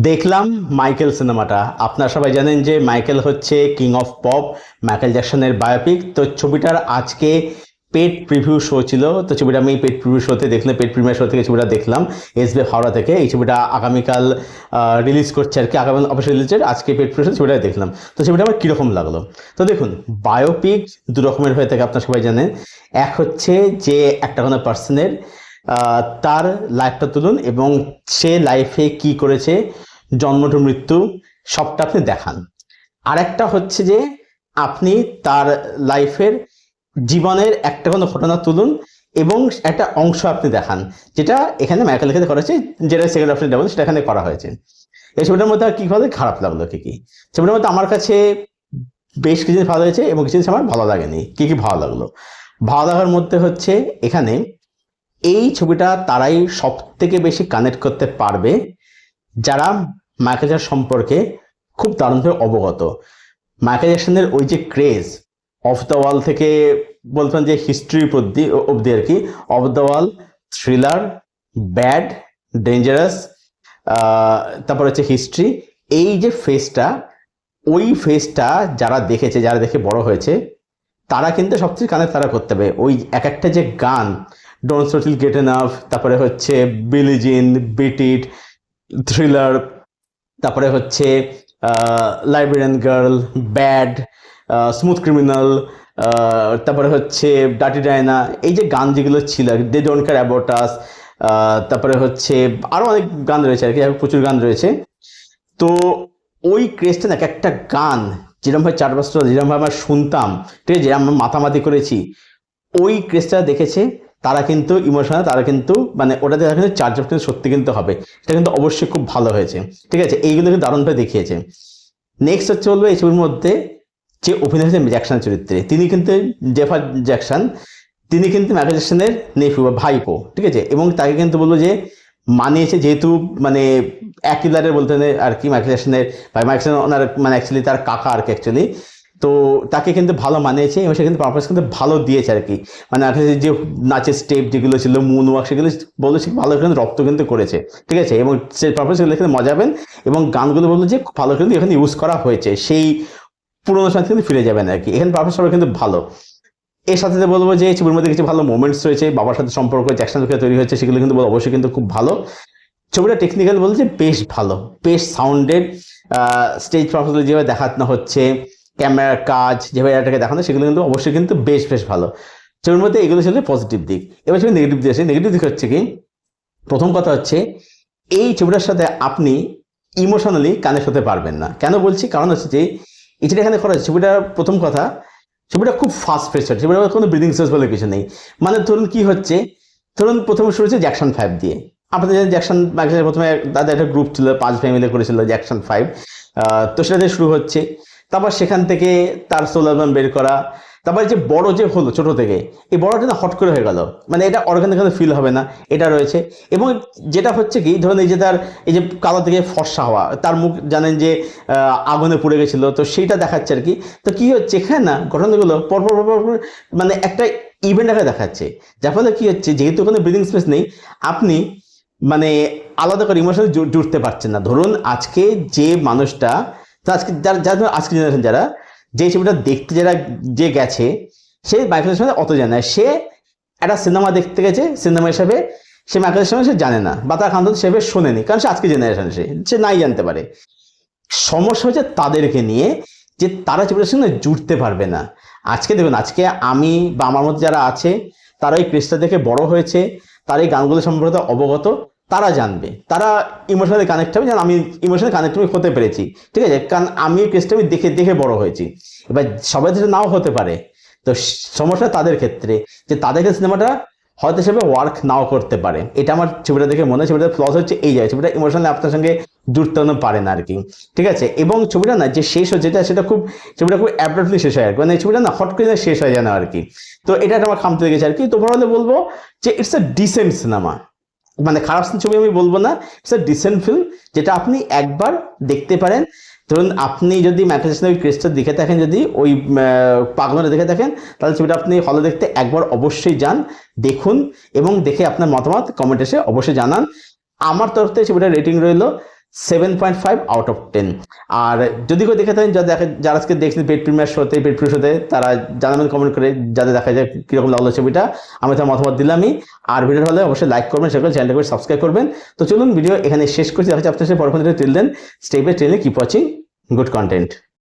দেখলাম মাইকেল সিনেমাটা। আপনারা সবাই জানেন যে মাইকেল হচ্ছে কিং অফ পপ, মাইকেল জ্যাকসনের বায়োপিক। তো ছবিটার আজকে পেড প্রিভিউ শো ছিল। তো ছবিটা আমি পেড প্রিভিউ শোতে দেখলাম, পেড প্রিমিয়ার শো থেকে ছবিটা দেখলাম এসবি হাওড়া থেকে। এই ছবিটা আগামীকাল রিলিজ করছে আর কি, আগামী অবশ্যই রিলিজের। আজকে পেড প্রিভিউ শো ছবিটা দেখলাম। তো ছবিটা আমার কীরকম লাগলো? তো দেখুন, বায়োপিক দু রকমের হয়ে থাকে, আপনারা সবাই জানেন। এক হচ্ছে যে একটা কোনো পার্সনের তার লাইফটা তুলুন এবং সে লাইফে কি করেছে, জন্ম টু মৃত্যু সবটা আপনি দেখান। আরেকটা হচ্ছে যে আপনি তার লাইফের জীবনের একটা কোনো ঘটনা তুলুন এবং একটা অংশ আপনি দেখান, যেটা এখানে মাইকেল ক্ষেত্রে করা হয়েছে, যেটা সেকেন্ড অপশন যেমন সেটা এখানে করা হয়েছে। এই ছবিটার মধ্যে আর কি ভালো খারাপ লাগলো কি ছবিটার মধ্যে আমার কাছে বেশ কিছু জিনিস ভালো হয়েছে এবং কিছু জিনিস আমার ভালো লাগেনি। কি ভালো লাগলো? ভালো লাগার মধ্যে হচ্ছে এখানে এই ছবিটা তারাই সব থেকে বেশি কানেক্ট করতে পারবে যারা মাইকেল জ্যাকসন সম্পর্কে খুব দারুণভাবে অবগত। মাইকেল জ্যাকসনের ওই যে ক্রেজ, অফ দ্য ওয়াল থেকে বলতেন যে হিস্ট্রি অব্দি আর কি, of the wall, thriller, bad, dangerous, তারপর হচ্ছে হিস্ট্রি, এই যে ফেসটা, ওই ফেসটা যারা দেখেছে, যারা দেখে বড় হয়েছে, তারা কিন্তু সবচেয়ে কানেক্ট তারা করতে হবে। ওই এক একটা যে গান, ডোন্ট স্টিল গেট এনাফ, তারপরে হচ্ছে বিলি জিন, বিট ইট, থ্রিলার, তারপরে হচ্ছে librarian girl, bad, smooth criminal, তারপরে হচ্ছে ডার্টি ডায়না, এই যে গান যেগুলো ছিল, they don't care about us, তারপরে হচ্ছে আরও অনেক গান রয়েছে আর কি, প্রচুর গান রয়েছে। তো ওই ক্রেজটা না, এক একটা গান যেরকমভাবে 4 বছর যেরকমভাবে আমরা শুনতাম, ঠিক আছে, আমরা মাতামাতি করেছি, ওই ক্রেজটা দেখেছে তারা কিন্তু ইমোশনাল, তারা কিন্তু মানে ওটাতে তারা কিন্তু চার্জ কিন্তু সত্যি কিন্তু হবে। এটা কিন্তু অবশ্যই খুব ভালো হয়েছে, ঠিক আছে, এইগুলো কিন্তু দারুণভাবে দেখিয়েছে। নেক্সট হচ্ছে বলবো এই ছবির মধ্যে যে অভিনয় হয়েছে জ্যাকসন চরিত্রে, তিনি কিন্তু জেফার জ্যাকসন, তিনি কিন্তু মাইকেল জ্যাকসনের নেফিউ বা ভাইপো, ঠিক আছে, এবং তাকে কিন্তু বলবো যে মানিয়েছে, যেহেতু মানে একই লাইনের বলতে আর কি মাইকেল জ্যাকসনের ভাই, মাইকেল জ্যাকসন ওনার মানে অ্যাকচুয়ালি তার কাকা আর কি অ্যাকচুয়ালি। তো তাকে কিন্তু ভালো মানিয়েছে এবং সে কিন্তু পারফরমেন্স কিন্তু ভালো দিয়েছে আর কি। মানে যে নাচের স্টেপ যেগুলো ছিল, মুন ওয়াক, সেগুলো বললো সে ভালো কিন্তু রপ্ত কিন্তু করেছে, ঠিক আছে, এবং সে পারফরমেন্সগুলো এখানে মজাবেন এবং গানগুলো বললো যে ভালো কিন্তু এখানে ইউজ করা হয়েছে, সেই পুরোনো সাথে কিন্তু ফিরে যাবেন আর কি। এখানে পারফরমেন্স সবাই কিন্তু ভালো। এর সাথে বলবো যে ছবির মধ্যে কিছু ভালো মোমেন্টস রয়েছে, বাবার সাথে সম্পর্ক জ্যাকসন তৈরি হয়েছে, সেগুলো কিন্তু অবশ্যই কিন্তু খুব ভালো। ছবিটা টেকনিক্যাল বলতে বেশ ভালো, বেশ সাউন্ডেড, স্টেজ পারফরমেন্স যেভাবে দেখানো হচ্ছে, ক্যামেরার কাজ যেভাবে এটাকে দেখানো, সেগুলো কিন্তু অবশ্যই কিন্তু বেশ ভালো। ছবির মধ্যে এগুলো ছিল পজিটিভ দিক। এবার ছবি নেগেটিভ দিক আসে। নেগেটিভ দিক হচ্ছে কি, প্রথম কথা হচ্ছে এই ছবিটার সাথে আপনি ইমোশনালি কানেক্ট হতে পারবেন না। কেন বলছি? কারণ হচ্ছে যে এই যেটা এখানে করা হচ্ছে, ছবিটার প্রথম কথা, ছবিটা খুব ফাস্ট পেস হচ্ছে, ছবিটার কোনো ব্রিদিং স্পেস বলে কিছু নেই। মানে ধরুন কি হচ্ছে, ধরুন প্রথমে শুরু হচ্ছে জ্যাকসন 5 দিয়ে। আপনাদের জ্যাকসন প্রথমে তাদের একটা গ্রুপ ছিল, 5 ফ্যামিলি করেছিল জ্যাকসন 5। তো সেটা দিয়ে শুরু হচ্ছে, তারপর সেখান থেকে তার সোলো অ্যালবাম বের করা, তারপর যে বড় যে হলো ছোট থেকে, এই বড়টা না হট করে হয়ে গেল, মানে এটা অর্গানিক ফিল হবে না, এটা রয়েছে। এবং যেটা হচ্ছে কি, ধরুন এই যে তার এই যে কালো থেকে ফর্সা হওয়া, তার মুখ জানেন যে আগুনে পুড়ে গেছিল, তো সেইটা দেখাচ্ছে আর কি। তো কি হচ্ছে এখানে না, ঘটনাগুলো পরপর মানে একটা ইভেন্ট আকারে দেখাচ্ছে, যার ফলে কি হচ্ছে, যেহেতু কোনো ব্রিদিং স্পেস নেই, আপনি মানে আলাদা করে ইমোশনালি জুড়তে পারছেন না। ধরুন আজকে যে মানুষটা, আজকে যারা আজকে জেনারেশন যারা যে ছবিটা দেখতে যে গেছে, সে মাইকেলের সঙ্গে অত জানে না। সে একটা সিনেমা দেখতে গেছে, সিনেমা হিসাবে সে মাইকেলের সঙ্গে সে জানে না, বা তার খান্ত হিসেবে শোনেনি, কারণ সে আজকে জেনারেশন, সে নাই জানতে পারে। সমস্যা হচ্ছে তাদেরকে নিয়ে, যে তারা ছবিটার সঙ্গে জুড়তে পারবে না। আজকে দেখুন, আজকে আমি বা আমার মধ্যে যারা আছে, তারা এই ক্রেজটা দেখে বড় হয়েছে, তারা এই গানগুলো সম্পর্কে অবগত, তারা জানবে, তারা ইমোশনালি কানেক্ট হবে, যেন আমি ইমোশনালি কানেক্ট হতে পেরেছি, ঠিক আছে, কারণ আমি এই ক্রেজটা আমি দেখে বড় হয়েছি। এবার সবাই দেশে নাও হতে পারে, তো সমস্যা তাদের ক্ষেত্রে, যে তাদেরকে সিনেমাটা হয়তো হিসেবে ওয়ার্ক নাও করতে পারে। এটা আমার ছবিটা দেখে মনে হয়। ছবিটার ফ্লস হচ্ছে এই জায়গায়, ছবিটা ইমোশনালি আপনার সঙ্গে জুড়তে পারে না আর কি, ঠিক আছে। এবং ছবিটা না যে শেষ হচ্ছে, ছবিটা খুব অ্যাব্রাপ্টলি শেষ হয় আর কি, মানে ছবিটা না হট করে শেষ হয়ে যায় না আর কি। তো এটা আমার খামতে লেগেছে আর কি। তো ওভারঅলে বলবো যে ইটস এ ডিসেন্ট সিনেমা, মানে খারাপ ছবি আমি বলবো না, ইটস এ ডিসেন্ট ফিল্ম, যেটা আপনি একবার দেখতে পারেন। ধরুন আপনি যদি মাইকেল জ্যাকসনের ওই ক্রেজটা দেখে থাকেন, যদি ওই পাগলটা দেখে থাকেন, তাহলে ছবিটা আপনি হলে দেখতে একবার অবশ্যই যান, দেখুন, এবং দেখে আপনার মতামত কমেন্ট এসে অবশ্যই জানান। আমার তরফ থেকে ছবিটা রেটিং রইল 7.5 আউট অফ 10। আর যদি কেউ দেখে থাকেন যারা আজকে দেখছেন পেড প্রিমিয়ার শোতে, পেড প্রিভিউ শোতে, তারা জানাবেন কমেন্ট করে যাদের দেখা যায় কীরকম লাগলো ছবিটা। আমি তার মতামত দিলামই। আর ভিডিও ভালো অবশ্যই লাইক করবেন, শেয়ার করবেন, চ্যানেলটাকে সাবস্ক্রাইব করবেন। তো চলুন ভিডিও এখানে শেষ করছি। দেখা হচ্ছে আপনার সাথে পরবর্তী till then stay bye, keep watching good content.